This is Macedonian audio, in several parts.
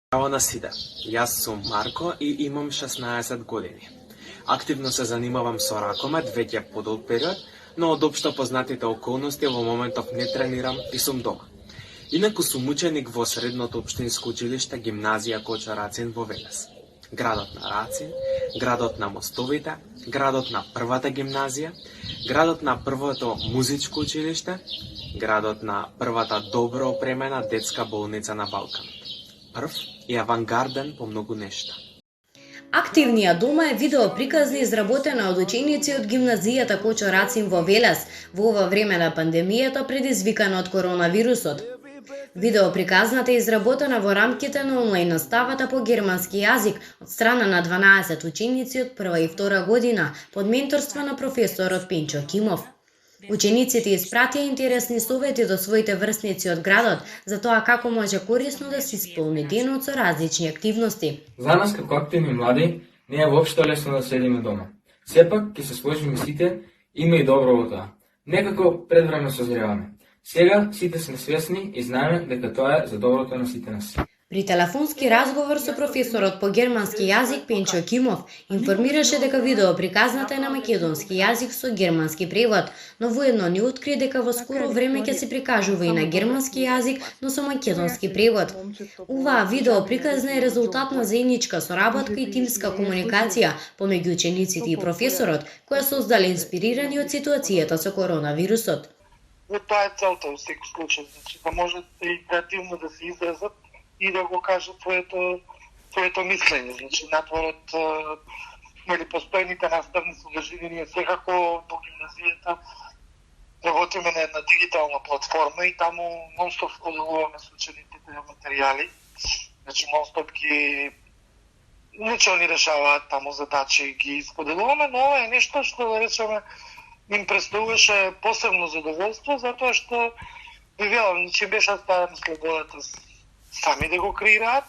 Здраво на сите. Јас сум Марко и имам 16 години. Активно се занимавам со ракомет веќе подолг период, но од општо познатите околности во моментов не тренирам и сум дома. Инаку сум ученик во средното општинско училиште гимназија Кочо Рацин во Велес. Градот на Рацин, градот на мостовите, градот на првата гимназија, градот на првото музичко училиште, градот на првата добро опремена детска болница на Балканот. Прв и авангарден по многу нешта. Активниот дома е видео приказна изработена од ученици од гимназијата Кочо Рацин во Велес во ова време на пандемијата предизвикана од коронавирусот. Видео приказната е изработена во рамките на онлайн наставата по германски јазик од страна на 12 ученици од прва и втора година под менторство на професорот Пенчо Кимов. Учениците испратија интересни совети до своите врсници од градот за тоа како може корисно да се исполни денот со различни активности. За нас како активни млади не е воопшто лесно да седиме дома. Сепак ќе се сложиме сите, има и добро во тоа. Некако пред време созреваме. Сега сите сме свесни и знаеме дека тоа е за доброто на сите нас. При телефонски разговор со професорот по германски јазик Пенчо Кимов информираше дека видео приказната е на македонски јазик со германски превод, но воедно ни откри дека во скоро време ќе се прикажува и на германски јазик, но со македонски превод. Оваа видео приказна е резултат на заедничка соработка и тимска комуникација помеѓу учениците и професорот, која создале инспирирани од ситуацијата со коронавирусот. Тоа е целта во секој случај, значи да можат и креативно да се изразат и да го кажат своето мислење. Значи, надворот, постојните наставни содржини, секако во гимназијата работиме на една дигитална платформа и таму нон-стоп споделуваме со учениците материјали. Значи, нон-стоп ни решаваат таму задачи, ги споделуваме, но ова е нешто што, да речеме, им представуваше посебно задоволство, затоа што, велам, значи, беше ставена слободата сами да го креираат.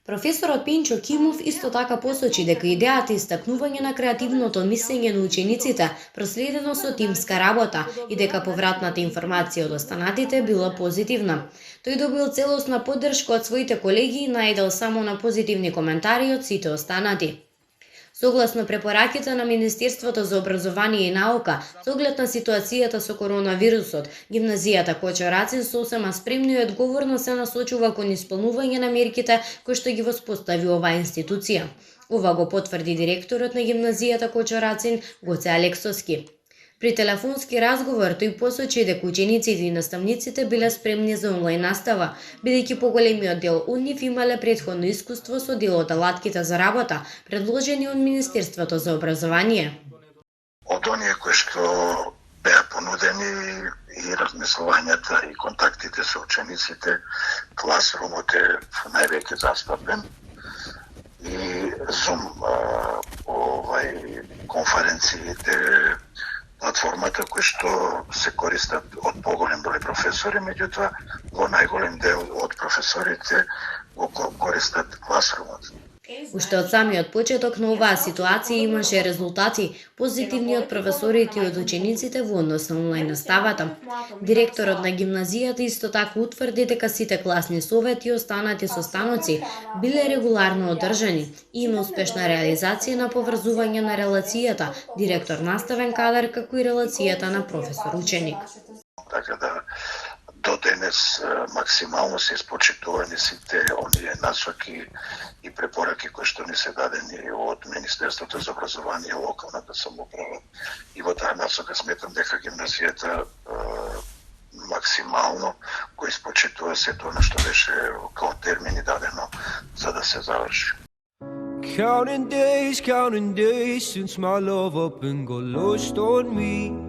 Професорот Пенчо Кимов исто така посочи дека идејата и истакнување на креативното мислење на учениците проследено со тимска работа и дека повратната информација од останатите била позитивна. Тој добил целосна поддршка од своите колеги и најдел само на позитивни коментари од сите останати. Согласно препораките на Министерството за образование и наука, со оглед на ситуацијата со коронавирусот, гимназијата Кочо Рацин сосема спремно и одговорно се насочува кон исполнување на мерките кои што ги воспостави оваа институција. Ова го потврди директорот на гимназијата Кочо Рацин Гоце Алексовски. При телефонски разговор тој посочи дека учениците и наставниците биле спремни за онлайн настава, бидејќи поголемиот дел од нив имале претходно искуство со дел од алатките за работа, предложени од Министерството за образование. Од оние кои што беа понудени и размислувањата и контактите со учениците, класрумот е највеќе застапен и Zoom конференциите, платформата кои што се користат од поголем број професори, меѓутоа во најголем дел од професорите го користат класрумот. Уште од самиот почеток на оваа ситуација имаше резултати позитивни од професорите и од учениците во однос на онлайн наставата. Директорот на гимназијата исто така утврди дека сите класни совети и останати состаноци биле регуларно одржани и има успешна реализација на поврзување на релацијата директор-наставен кадар како и релацијата на професор-ученик. Така да до денес максимално се испочитувани сите оние насоки и препораки кои што ни се дадени од Министерството за образование и локалната самоуправа. И во таа насока сметам дека гимназијата максимално го испочитува сето она што беше као термини дадено за да се заврши. Counting days since my love up and got lost on me.